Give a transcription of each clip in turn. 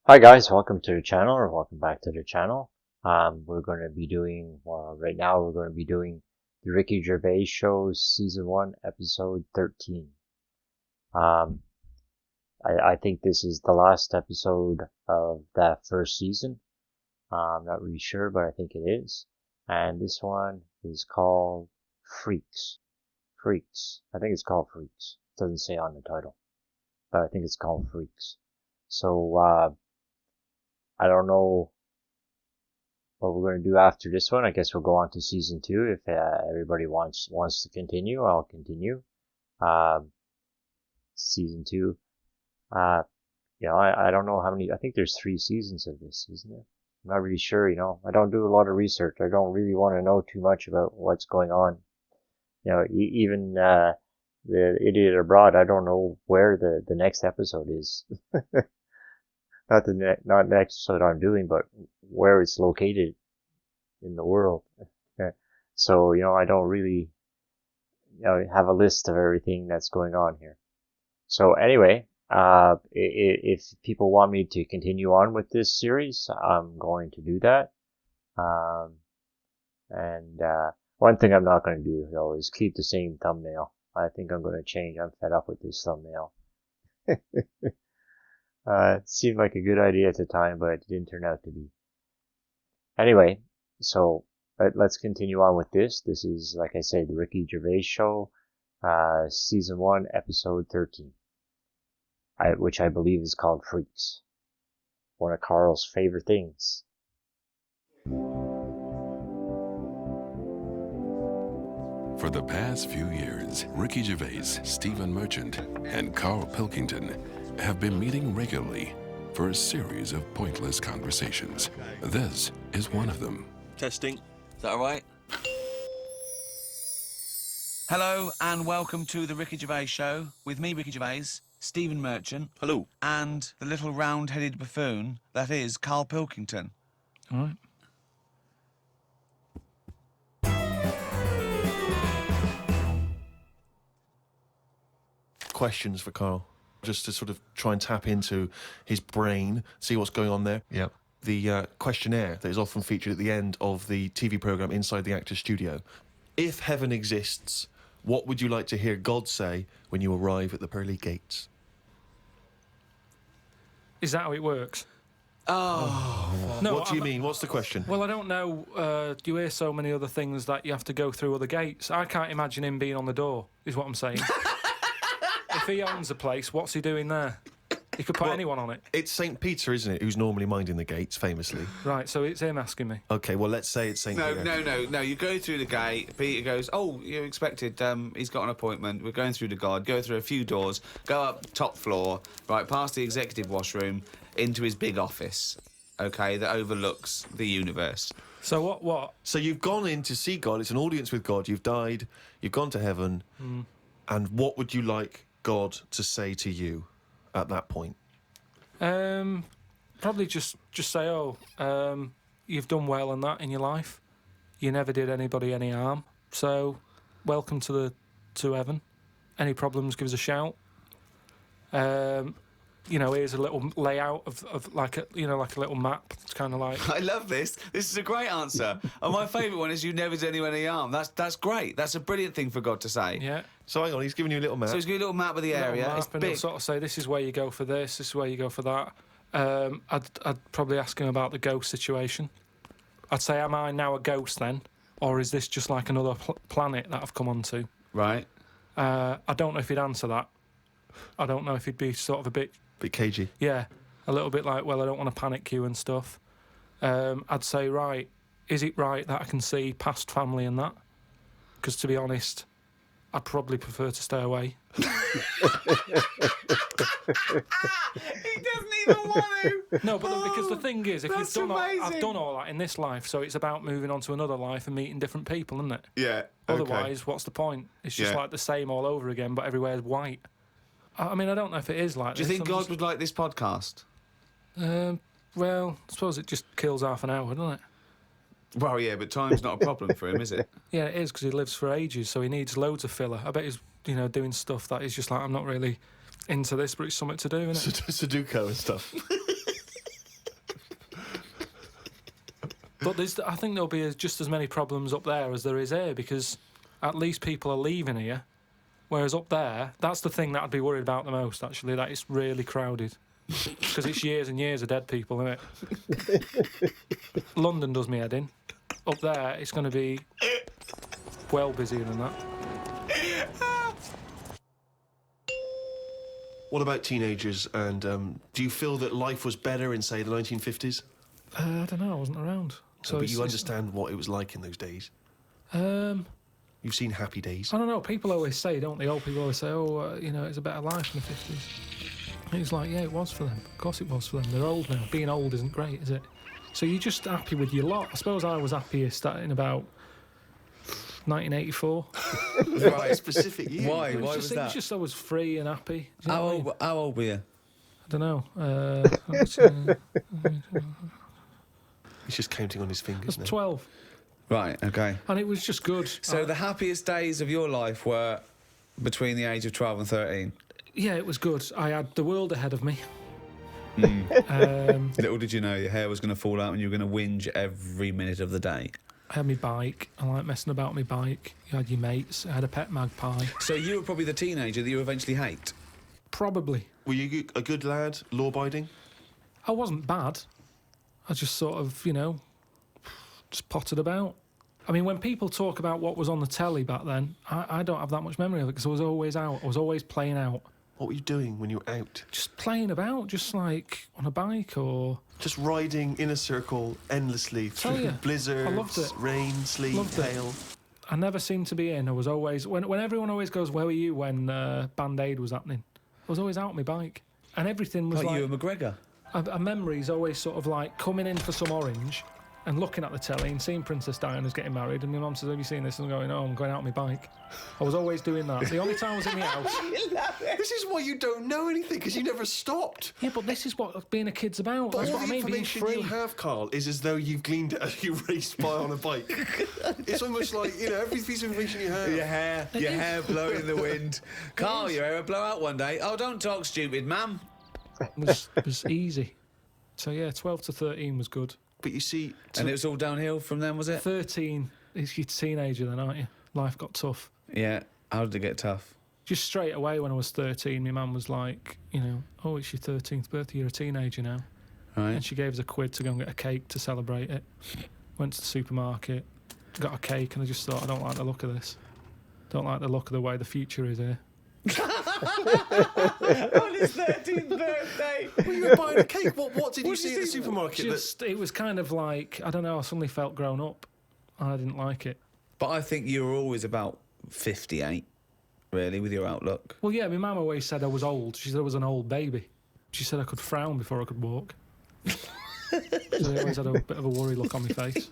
Hi guys, welcome to the channel, or welcome back to the channel. We're going to be doing, right now we're going to be doing the Ricky Gervais Show, Season 1, Episode 13. I think this is the last episode of that first season. I'm not really sure, but I think it is. And this one is called Freaks. Freaks. I think it's called Freaks. It doesn't say on the title, but I think it's called Freaks. So, I don't know what we're going to do after this one. I guess we'll go on to season 2. If everybody wants to continue, I'll continue. Season 2. I don't know how many. I think there's 3 seasons of this, isn't there? I'm not really sure. I don't do a lot of research. I don't really want to know too much about what's going on. Even the Idiot Abroad, I don't know where the next episode is. Not the next episode I'm doing, but where it's located in the world. So, I don't really, have a list of everything that's going on here. So anyway, if people want me to continue on with this series, I'm going to do that. One thing I'm not going to do, though, is keep the same thumbnail. I think I'm going to change. I'm fed up with this thumbnail. It seemed like a good idea at the time, but it didn't turn out to be. Anyway, so let's continue on with this. This is, like I said, the Ricky Gervais Show, Season 1, Episode 13, which I believe is called Freaks. One of Carl's favorite things. For the past few years, Ricky Gervais, Stephen Merchant, and Carl Pilkington have been meeting regularly for a series of pointless conversations. This is one of them. Testing. Is that all right? Hello and welcome to the Ricky Gervais Show with me, Ricky Gervais, Stephen Merchant. Hello. And the little round-headed buffoon that is Carl Pilkington. All right. Questions for Carl, just to sort of try and tap into his brain, see what's going on there. Yep. The questionnaire that is often featured at the end of the TV programme Inside the Actor's Studio. If heaven exists, what would you like to hear God say when you arrive at the pearly gates? Is that how it works? Oh. No, What do you mean? What's the question? Well, I don't know. You hear so many other things that you have to go through other gates. I can't imagine him being on the door, is what I'm saying. If he owns a place, what's he doing there? He could put anyone on it. It's St. Peter, isn't it, who's normally minding the gates, famously. Right, so it's him asking me. Okay, well, let's say it's St. Peter. No. You go through the gate. Peter goes, oh, you're expected. He's got an appointment. We're going through the guard. Go through a few doors. Go up top floor. Right, past the executive washroom into his big office. Okay, that overlooks the universe. So what? So you've gone in to see God. It's an audience with God. You've died. You've gone to heaven. And what would you like God to say to you at that point? Probably just say, you've done well and that in your life. You never did anybody any harm. So, welcome to heaven. Any problems, give us a shout. Here's a little layout of like a little map. It's kind of like. I love this. This is a great answer. And my favourite one is you never did anyone any harm. That's great. That's a brilliant thing for God to say. Yeah. So hang on, he's giving you a little map. So he's giving you a little map of the area. Map, it's and big. he'll sort of say, this is where you go for this is where you go for that. I'd probably ask him about the ghost situation. I'd say, am I now a ghost then? Or is this just like another planet that I've come onto? Right. I don't know if he'd answer that. I don't know if he'd be sort of a bit cagey. Yeah, a little bit like, well, I don't want to panic you and stuff. I'd say, right, is it right that I can see past family and that? Because to be honest, I'd probably prefer to stay away. He doesn't even want to. No, but because the thing is, if that's I've done all that in this life, so it's about moving on to another life and meeting different people, isn't it? Yeah. Otherwise, what's the point? It's just like the same all over again, but everywhere's white. I mean, I don't know if it is like this. Do you think God would like this podcast? Well, I suppose it just kills half an hour, doesn't it? Well, yeah, but time's not a problem for him, is it? Yeah, it is, because he lives for ages, so he needs loads of filler. I bet he's, doing stuff that he's just like, I'm not really into this, but it's something to do, isn't it? Sudoku and stuff. But I think there'll be just as many problems up there as there is here, because at least people are leaving here. Whereas up there, that's the thing that I'd be worried about the most, actually, that it's really crowded. Because it's years and years of dead people, isn't it? London does me head in. Up there, it's going to be well busier than that. What about teenagers? And do you feel that life was better in, say, the 1950s? I don't know, I wasn't around. So but you understand what it was like in those days? You've seen Happy Days. I don't know, people always say, don't they? Old people always say, it's a better life in the 50s. And it's like, yeah, it was for them. Of course it was for them. They're old now. Being old isn't great, is it? So you're just happy with your lot. I suppose I was happiest in about 1984. Right, specific year. Why? Why was that? It's just I was free and happy. Do you How know what I mean? how old were you? I don't know. He's just counting on his I fingers was now. 12. Right, okay. And it was just good. So the happiest days of your life were between the age of 12 and 13? Yeah, it was good. I had the world ahead of me. Little did you know your hair was going to fall out and you were going to whinge every minute of the day. I had my bike. I like messing about my bike. You had your mates. I had a pet magpie. So you were probably the teenager that you eventually hate? Probably. Were you a good lad, law-abiding? I wasn't bad. I just sort of, just potted about. I mean, when people talk about what was on the telly back then, I don't have that much memory of it because I was always out. I was always playing out. What were you doing when you were out? Just playing about, just like on a bike or... Just riding in a circle endlessly through blizzards, I loved it. rain, sleet, Loved it. hail. I never seemed to be in. I was always... When everyone always goes, where were you when Band-Aid was happening? I was always out on my bike. And everything was Like you and McGregor? A memory's always sort of like coming in for some orange and looking at the telly and seeing Princess Diana's getting married, and my mum says, have you seen this? And I'm going, oh, I'm going out on my bike. I was always doing that. The only time I was in the house... This is why you don't know anything, because you never stopped. Yeah, but this is what being a kid's about. But That's all what I the mean, being information free. you have, Carl, is as though you've gleaned it as you raced by on a bike. It's almost like, every piece of information you have. Your hair blowing in the wind. Carl, your hair will blow out one day. Oh, don't talk stupid, ma'am. It was easy. So, yeah, 12 to 13 was good. But you see... And it was all downhill from then, was it? 13, you're a teenager then, aren't you? Life got tough. Yeah. How did it get tough? Just straight away when I was 13, my mum was like, oh, it's your 13th birthday, you're a teenager now. Right. And she gave us £1 to go and get a cake to celebrate it. Went to the supermarket, got a cake, and I just thought, I don't like the look of this. Don't like the look of the way the future is here. On his 13th birthday. Well, you were buying a cake. What did you see at the supermarket? It was kind of like, I don't know, I suddenly felt grown up. And I didn't like it. But I think you were always about 58, really, with your outlook. Well, yeah, my mum always said I was old. She said I was an old baby. She said I could frown before I could walk. So I always had a bit of a worry look on my face.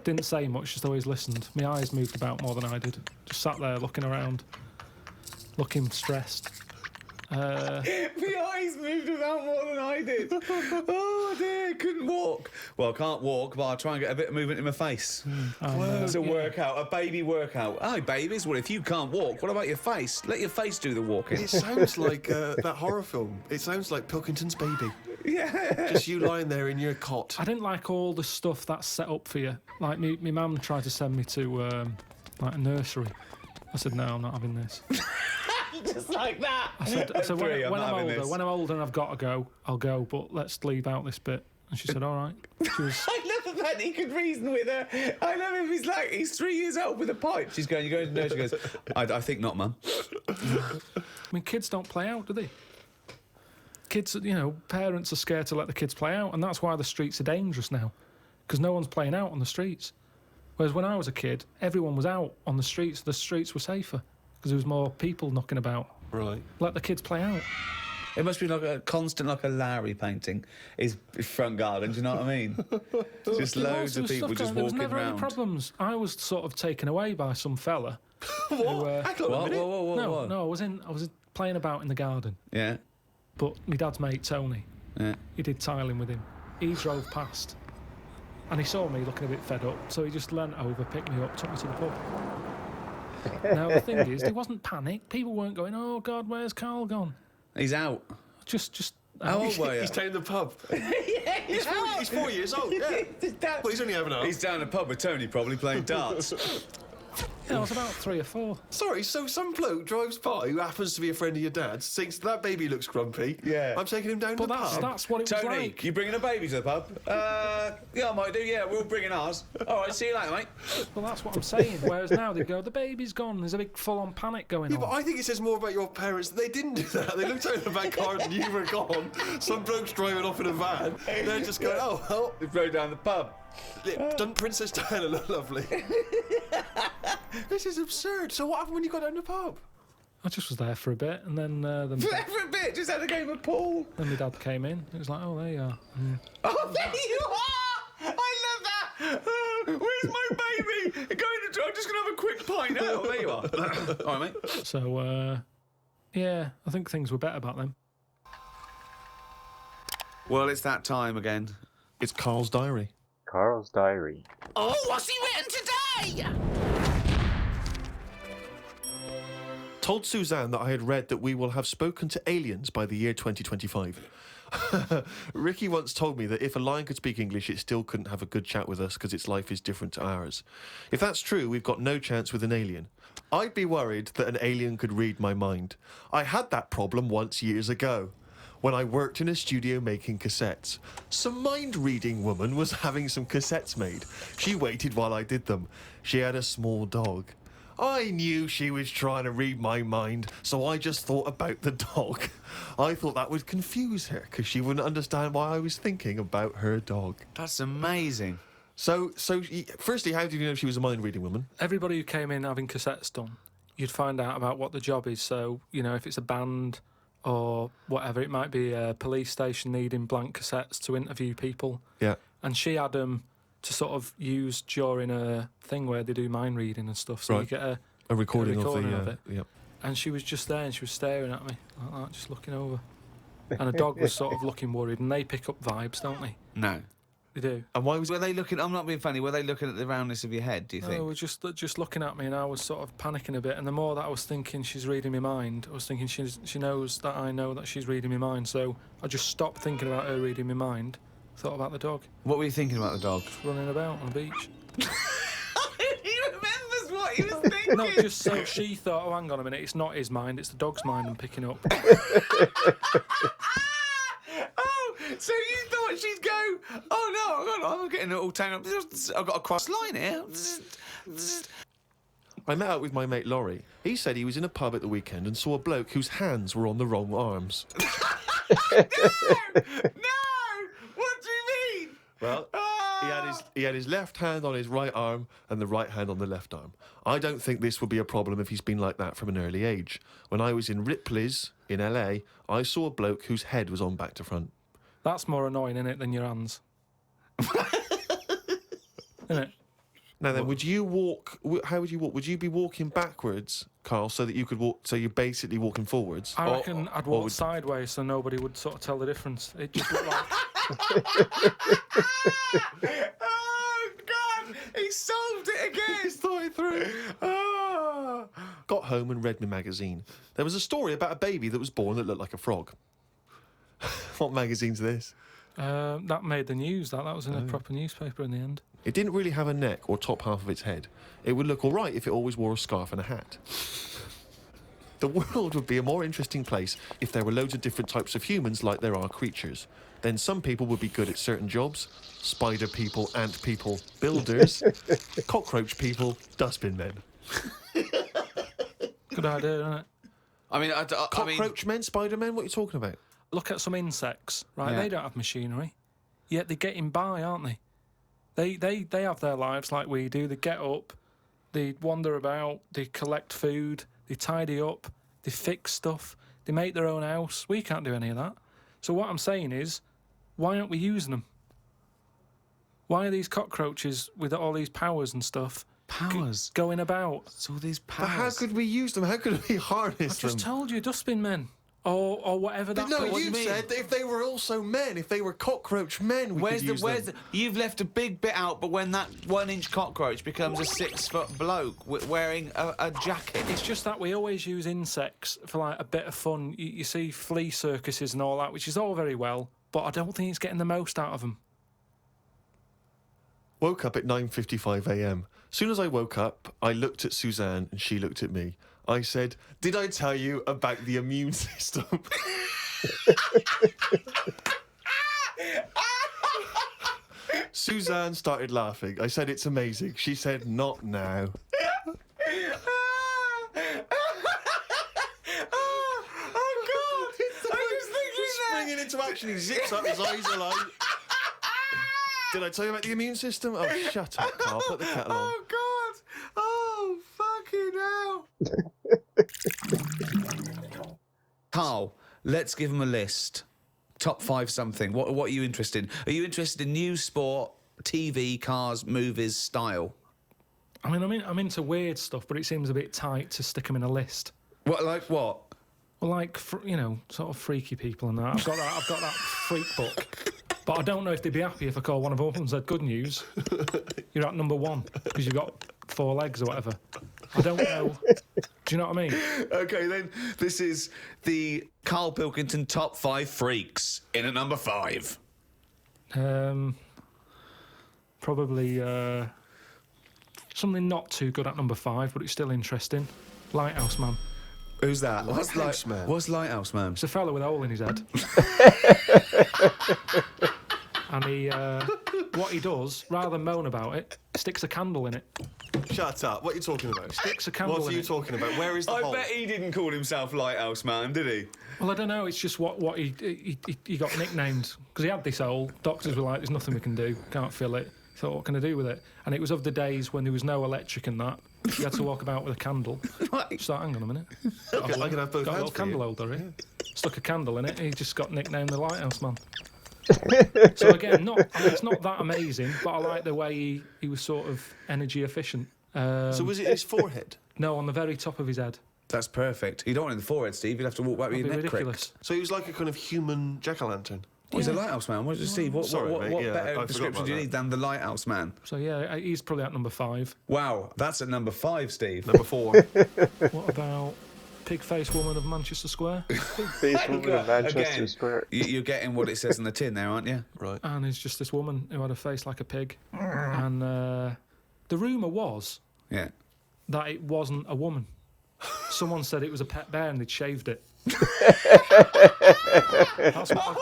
Didn't say much, just always listened. My eyes moved about more than I did. Just sat there looking around, looking stressed. My eyes moved about more than I did. Oh dear, couldn't walk. Well, I can't walk, but I'll try and get a bit of movement in my face. It's a workout, a baby workout. Hi, babies. Well, if you can't walk, what about your face? Let your face do the walking. It sounds like that horror film. It sounds like Pilkington's Baby. Yeah. Just you lying there in your cot. I didn't like all the stuff that's set up for you. Like, my mum tried to send me to, like, a nursery. I said, no, I'm not having this. Just like that. I said when I'm older and I've got to go, I'll go, but let's leave out this bit. And she said, all right. She was... I love the fact he could reason with her. I love him. He's 3 years old with a pipe. She's going, you're going to nursery. She goes, I think not, Mum. I mean, kids don't play out, do they? Kids, parents are scared to let the kids play out, and that's why the streets are dangerous now, because no one's playing out on the streets. Whereas when I was a kid, everyone was out on the streets. The streets were safer because there was more people knocking about. Right. Let the kids play out. It must be like a constant, like a Larry painting, his front garden, do you know what I mean? Just loads of people just there was walking never around. any problems. I was sort of taken away by some fella. What? Whoa. No, I was playing about in the garden. Yeah. But my dad's mate, Tony, Yeah. he did tiling with him. He drove past and he saw me looking a bit fed up, so he just leant over, picked me up, took me to the pub. Now, the thing is, there wasn't panic. People weren't going, oh, God, where's Carl gone? He's out. Just How old were you? He's down the pub. He's 4 years old, yeah. Well, he's only having a... He's down the pub with Tony, probably playing darts. Yeah, I was about 3 or 4. Sorry, so some bloke drives by who happens to be a friend of your dad's, thinks that baby looks grumpy. Yeah. I'm taking him down But the pub. that's what it was Tony, like. you bringing a baby to the pub? Yeah, I might do. Yeah, we're all bringing ours. All right, see you later, mate. Well, that's what I'm saying. Whereas now they go, the baby's gone. There's a big full-on panic going Yeah, on. but I think it says more about your parents. They didn't do that. They looked out in the back garden and you were gone. Some bloke's driving off in a van. They're just going, oh, well, We rode down the pub. doesn't Princess Diana look lovely? This is absurd. So what happened when you got down the pub? I just was there for a bit, and then For a bit, just had a game of pool. then my dad came in. It was like, oh, there you are. Oh, there you are! I love that! Where's my baby? I'm just going to have a quick pint. Oh, there you are. All right, mate. So, yeah, I think things were better back then. Well, it's that time again. It's Carl's diary. Carl's diary. Oh, what's he written today? Told Suzanne that I had read that we will have spoken to aliens by the year 2025. Ricky once told me that if a lion could speak English, it still couldn't have a good chat with us because its life is different to ours. If that's true, we've got no chance with an alien. I'd be worried that an alien could read my mind. I had that problem once years ago, when I worked in a studio making cassettes. Some mind-reading woman was having some cassettes made. She waited while I did them. She had a small dog. I knew she was trying to read my mind, so I just thought about the dog. I thought that would confuse her, because she wouldn't understand why I was thinking about her dog. That's amazing. So, firstly, how did you know she was a mind-reading woman? Everybody who came in having cassettes done, you'd find out about what the job is. So, you know, if it's a band or whatever, it might be a police station needing blank cassettes to interview people. Yeah. And she had them to sort of use during a thing where they do mind reading and stuff. So Right. you get a recording, of it. Yeah. And she was just there and she was staring at me like that, just looking over. And the dog was sort of looking worried, and they pick up vibes, don't they? No. They do. And why was Were they looking... I'm not being funny. Were they looking at the roundness of your head, do you No, think? they were just looking at me, and I was sort of panicking a bit. And the more that I was thinking she's reading my mind, I was thinking she knows that I know that she's reading my mind. So I just stopped thinking about her reading my mind, thought about the dog What were you thinking about the dog? running about on the beach. He remembers what he was thinking. No, just so she thought, oh, hang on a minute, it's not his mind, it's the dog's mind I'm picking up. Oh, so you thought she'd go, oh, no, I'm getting it all tangled up. I've got a cross line here. I met up with my mate Laurie. He said he was in a pub at the weekend and saw a bloke whose hands were on the wrong arms. No! What do you mean? Well, he had his left hand on his right arm and the right hand on the left arm. I don't think this would be a problem if he's been like that from an early age. When I was in Ripley's in LA, I saw a bloke whose head was on back to front. That's more annoying, innit, than your hands. Innit? Now then, would you walk? How would you walk? Would you be walking backwards, Carl, so that you could walk? So you're basically walking forwards. I reckon I'd walk sideways so nobody would sort of tell the difference. It just looked like... Oh, God! He solved it again! He's thought it through. Oh. Got home and read my magazine. There was a story about a baby that was born that looked like a frog. What magazine's this? That made the news. That was in a proper newspaper in the end. It didn't really have a neck or top half of its head. It would look all right if it always wore a scarf and a hat. The world would be a more interesting place if there were loads of different types of humans like there are creatures. Then some people would be good at certain jobs. Spider people, ant people, builders, cockroach people, dustbin men. Good idea, isn't it? I mean, Cockroach men, spider men, what are you talking about? Look at some insects, right? Yeah. They don't have machinery, yet they're getting by, aren't they? They have their lives like we do. They get up, they wander about, they collect food, they tidy up, they fix stuff, they make their own house. We can't do any of that. So what I'm saying is, why aren't we using them? Why are these cockroaches with all these powers and stuff going about? It's all these But powers. how could we use them? How could we harness I've just them? told you, dustbin men. or whatever that. No, what you do you mean? said that if they were also men, if they were cockroach men, we Where's could the use where's them. the, you've left a big bit out, but when that 1-inch cockroach becomes a 6-foot bloke wearing a jacket. It's just that we always use insects for like a bit of fun. You see flea circuses and all that, which is all very well, but I don't think it's getting the most out of them. Woke up at 9:55 a.m. Soon as I woke up, I looked at Suzanne and she looked at me. I said, "Did I tell you about the immune system?" Suzanne started laughing. I said, "It's amazing." She said, "Not now." Oh God! I was thinking Springing into action, he zips up, his eyes are like... Did I tell you about the immune system? Oh, shut up, Carl. Put the kettle on. Oh God! Oh fucking hell! Carl, let's give him a list. Top 5 something. What are you interested in? Are you interested in news, sport, TV, cars, movies, style? I mean, I'm into weird stuff, but it seems a bit tight to stick them in a list. What, like what? Well, like sort of freaky people and that. I've got that freak book, but I don't know if they'd be happy if I called one of them up and said, "Good news, you're at number 1 because you've got 4 legs or whatever." I don't know. Do you know what I mean? Okay, then this is the Carl Pilkington top 5 freaks in at number 5. Probably something not too good at number 5, but it's still interesting. Lighthouse Man. Who's that? Lighthouse Man? What's Lighthouse Man? It's a fella with a hole in his head. And he, what he does, rather than moan about it, sticks a candle in it. Shut up. What are you talking about? Sticks a candle What are in you it. talking about? Where is the hole? he didn't call himself Lighthouse Man, did he? Well, I don't know. It's just what he got nicknamed because he had this hole. Doctors were like, "There's nothing we can do. Can't fill it." He thought, "What can I do with it?" And it was of the days when there was no electric and that. You had to walk about with a candle. Right. So hang on a minute. I can have both Got a hands little for candle you. holder here. Stuck a candle in it. He just got nicknamed the Lighthouse Man. So again, it's not that amazing, but I like the way he was sort of energy efficient. So was it his forehead? No, on the very top of his head. That's perfect. You don't want it in the forehead, Steve. You'll have to walk back with That'd your be neck ridiculous. cricked. So he was like a kind of human jack-o'-lantern. Oh, he's a Lighthouse Man. What, Steve, what Sorry, mate. Yeah, I better forgot description about do you that. need than the Lighthouse Man? So yeah, he's probably at number 5. Wow, that's at number 5, Steve. Number 4. What about Pig-Faced Woman of Manchester Square? Face woman in Manchester Again, Square. You're getting what it says on the tin there, aren't you? Right. And it's just this woman who had a face like a pig. And the rumour was Yeah. that it wasn't a woman. Someone said it was a pet bear and they'd shaved it. That's what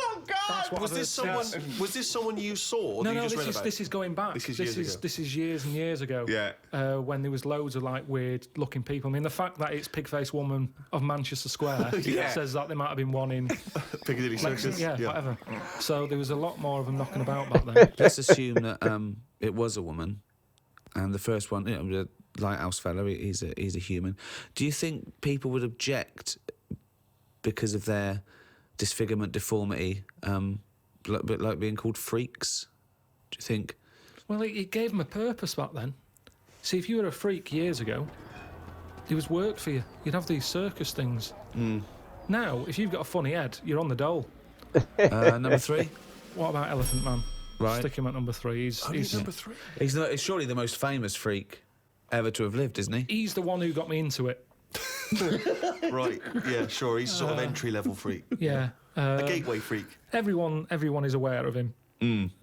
that's what Was I've this heard someone? since. Was this someone you saw? Or No, that you no, just read this about? this is going back. This is years ago. This is years and years ago. Yeah. When there was loads of like weird looking people. I mean, the fact that it's Pig-Faced Woman of Manchester Square Yeah. says that there might have been one in Piccadilly Circus. yeah, whatever. So there was a lot more of them knocking about back then. Let's assume that it was a woman, and the first one, the Lighthouse fella, he's a human. Do you think people would object because of their disfigurement, deformity, like being called freaks? Do you think? Well, it gave them a purpose back then. See, if you were a freak years ago, there was work for you. You'd have these circus things. Now, if you've got a funny head, you're on the dole. Number 3. What about Elephant Man? Right. Stick him at number 3. He's Number 3. He's surely the most famous freak ever to have lived, isn't he? he's the one who got me into it. Right. Yeah. Sure. He's a sort of entry-level freak. Yeah. A gateway freak. Everyone is aware of him.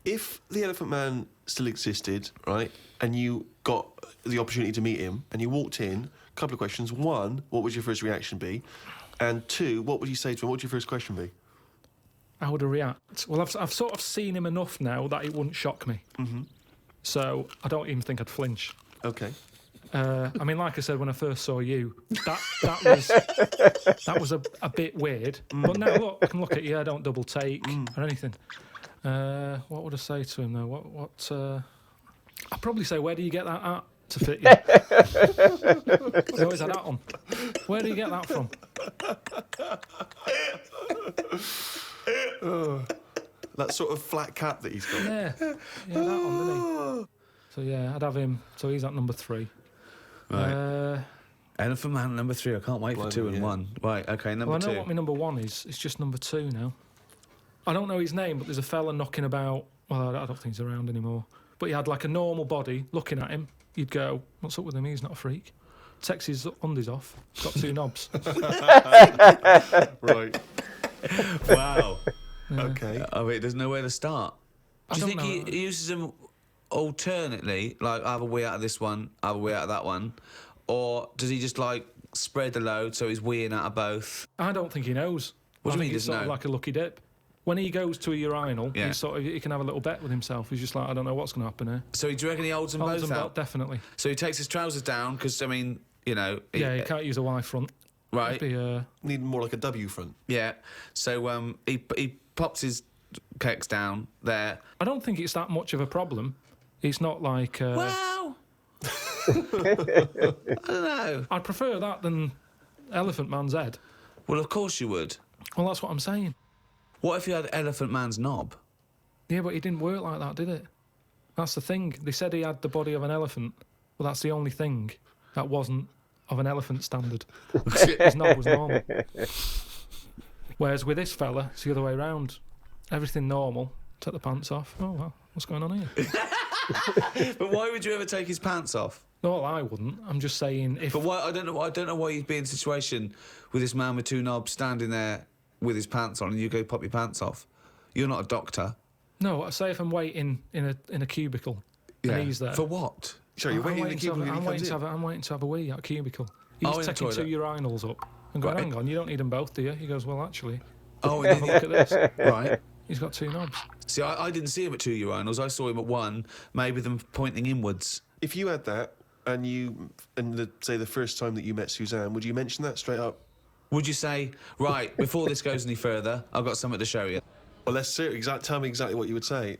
If the Elephant Man still existed, right, and you got the opportunity to meet him, and you walked in, a couple of questions. 1, what would your first reaction be? And 2, what would you say to him? What would your first question be? How would I react? Well, I've sort of seen him enough now that it wouldn't shock me. So I don't even think I'd flinch. Okay. I mean, like I said when I first saw you, that was a bit weird. But now look, I can look at you. I don't double take or anything. What would I say to him though? What? I'd probably say, where do you get that at to fit you? He always had that on. Where do you get that from? That sort of flat cap that he's got. Yeah, that on, didn't he? So yeah, I'd have him. So he's at number 3. Right. Elephant Man number 3. I can't wait for Blimey, 2 and yeah. 1. Right, okay, number Well, I 2. know what my number 1 is. It's just number 2 now. I don't know his name, but there's a fella knocking about. Well, I don't think he's around anymore. But he had like a normal body. Looking at him, you'd go, "What's up with him? He's not a freak." Takes his undies off. Got 2 knobs. Right. Wow. Okay. Oh, wait, there's nowhere to start. I Do you don't think know. he uses them alternately, like I have a wee out of this one, I have a wee out of that one, or does he just like spread the load so he's weeing out of both? I don't think he knows. What do you I mean think he it's doesn't sort of know? like a lucky dip. When he goes to a urinal, Yeah. he can have a little bet with himself. He's just like, I don't know what's going to happen here. So do you reckon he holds them Holds both them out? definitely. So he takes his trousers down because I mean, you know, Yeah, you can't use a Y front. right? It'd be, Need more like a W front. Yeah. So he pops his kecks down there. I don't think it's that much of a problem. It's not like. Well, I don't know. I'd prefer that than Elephant Man's head. Well, of course you would. Well, that's what I'm saying. What if you had Elephant Man's knob? Yeah, but it didn't work like that, did it? That's the thing. They said he had the body of an elephant, but that's the only thing that wasn't of an elephant standard. His knob was normal. Whereas with this fella, it's the other way round. Everything normal. Take the pants off. Oh, well, what's going on here? But why would you ever take his pants off? No, well, I wouldn't. I'm just saying if... But why? I don't know why you'd be in a situation with this man with 2 knobs standing there with his pants on, and you go pop your pants off. You're not a doctor. No, say if I'm waiting in a cubicle and he's there. For what? Sorry, you're I'm waiting in the cubicle and he comes in. I'm waiting to have a wee at a cubicle. Oh, He's in the taking 2 toilet. urinals up and going, Right. hang on, you don't need them both, do you? He goes, well, actually, Oh, have a look at this. right. He's got 2 knobs. See, I didn't see him at 2 urinals. I saw him at 1, maybe them pointing inwards. If you had that, and say the first time that you met Suzanne, would you mention that straight up? Would you say, right, before this goes any further, I've got something to show you? Well, tell me exactly what you would say.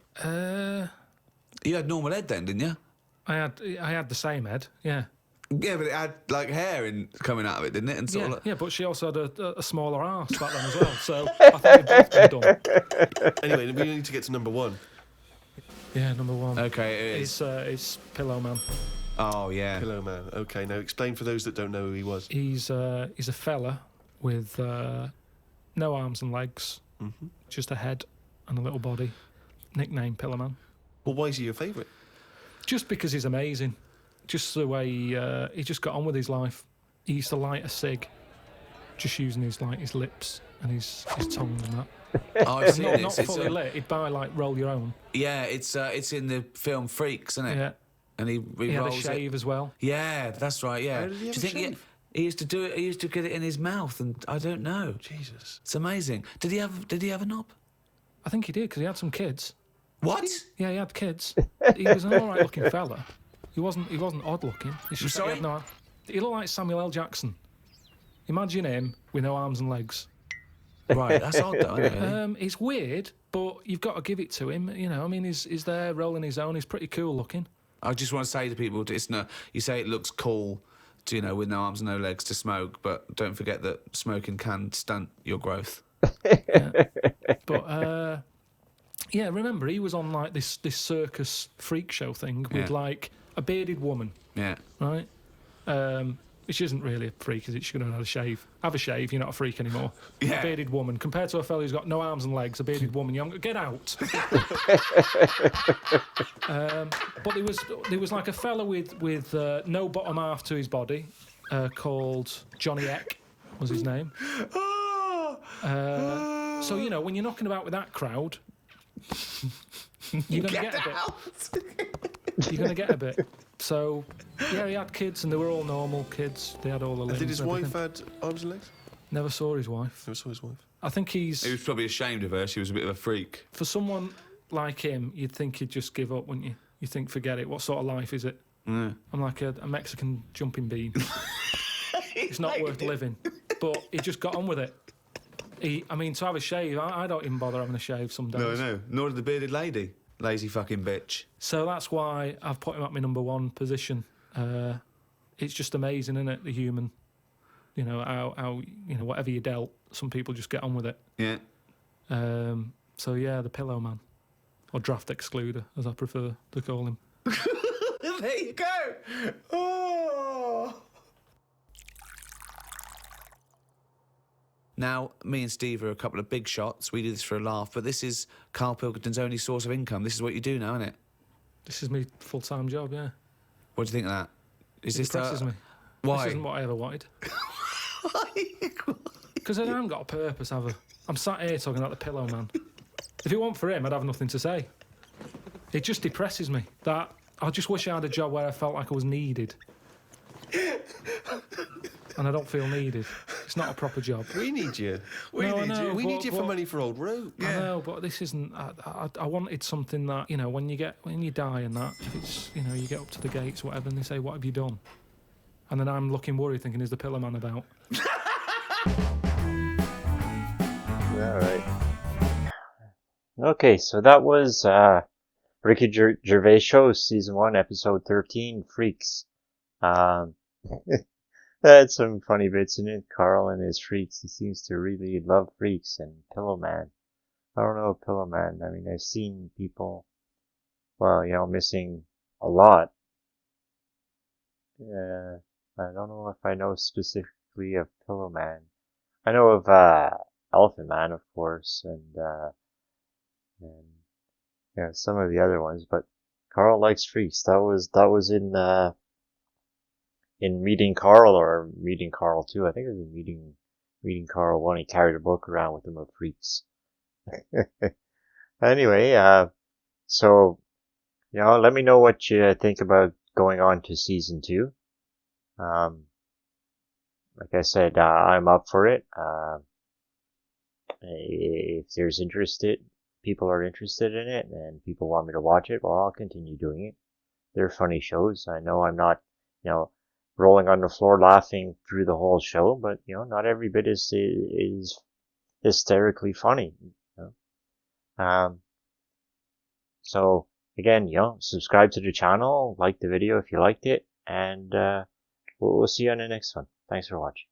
You had normal head then, didn't you? I had the same head, yeah. Yeah, but it had like hair coming out of it, didn't it? And sort Yeah, of like... yeah, but she also had a smaller arse back then as well, so I think we've both been done. Anyway, we need to get to number 1. Yeah, number 1. Okay, it is. It's Pillowman. Oh, yeah. Pillowman. Okay, now explain for those that don't know who he was. He's a fella with no arms and legs, just a head and a little body. Nickname Pillowman. Well, why is he your favourite? Just because he's amazing. Just the way he just got on with his life. He used to light a cig, just using his lips and his tongue and that. Oh, I've seen Not this. It's, fully lit. He'd buy like roll your own. yeah, it's in the film Freaks, isn't it? Yeah. And he He had a rolls shave as well. it. Yeah, that's right. Yeah. How did he have Do a you think shave? he used to do it? He used to get it in his mouth, and I don't know. Jesus. It's amazing. Did he have a knob? I think he did because he had some kids. What? Yeah, he had kids. He was an all right looking fella. He wasn't odd looking. It's just that Sorry? he looked like Samuel L. Jackson. Imagine him with no arms and legs. Right, that's odd though, isn't it? It's weird, but you've got to give it to him. You know, I mean, he's there rolling his own. He's pretty cool looking. I just want to say to people, it's no. You say it looks cool, to, you know, with no arms and no legs to smoke, but don't forget that smoking can stunt your growth. But yeah, remember he was on like this circus freak show thing with Yeah. like a bearded woman, Yeah. right? Which isn't really a freak, is it? She could have had a shave. Have a shave, you're not a freak anymore. Yeah. A bearded woman compared to a fella who's got no arms and legs. A bearded woman, you get out. But there was like a fella with no bottom half to his body, called Johnny Eck was his name. So you know when you're knocking about with that crowd, you're gonna get a bit. You're gonna get a bit. So yeah, he had kids and they were all normal kids. They had all the limbs. Did his and wife everything. had arms and legs? Never saw his wife. Never saw his wife. I think He was he's probably ashamed of her. She was a bit of a freak. for someone like him. You'd think he'd just give up, wouldn't you? You think, forget it. What sort of life is it? Yeah. I'm like a Mexican jumping bean. It's not worth living. But he just got on with it. I mean, to have a shave, I don't even bother having a shave some days. No. Nor did the bearded lady. Lazy fucking bitch. So that's why I've put him at my number 1 position. It's just amazing, isn't it? The human, you know, how you know, whatever you dealt, some people just get on with it. Yeah. So yeah, the Pillowman, or draft excluder, as I prefer to call him. There you go. Oh. Now, me and Steve are a couple of big shots. We do this for a laugh, but this is Carl Pilkington's only source of income. This is what you do now, isn't it? This is my full-time job, yeah. What do you think of that? Is It this depresses me. Why? This isn't what I ever wanted. Because I haven't got a purpose, have I? I'm sat here talking about the Pillowman. If it weren't for him, I'd have nothing to say. It just depresses me. That I just wish I had a job where I felt like I was needed. And I don't feel needed. It's not a proper job. We need you. We need you for money for old rope. I know, but this isn't. I wanted something that, you know, when you die and that, if it's, you know, you get up to the gates, whatever, and they say, "What have you done?" And then I'm looking worried, thinking, "Is the Pillowman about?" All right. Okay, so that was Ricky Gervais Show, Season 1, Episode 13, Freaks. Had some funny bits in it. Carl and his freaks. He seems to really love freaks. And Pillowman. I don't know Pillowman. I mean, I've seen people, well, you know, missing a lot. I don't know if I know specifically of Pillowman. I know of Elephant Man, of course, and yeah, some of the other ones. But Carl likes freaks. That was in Meeting Carl or Meeting Carl 2. I think it was in Meeting Carl 1. He carried a book around with him of freaks. Anyway, so, you know, let me know what you think about going on to Season 2. Like I said, I'm up for it. If there's people are interested in it and people want me to watch it, well, I'll continue doing it. They're funny shows. I know I'm not, you know, rolling on the floor laughing through the whole show, but, you know, not every bit is hysterically funny, you know. So again, you know, subscribe to the channel, like the video if you liked it, and we'll see you on the next one. Thanks for watching.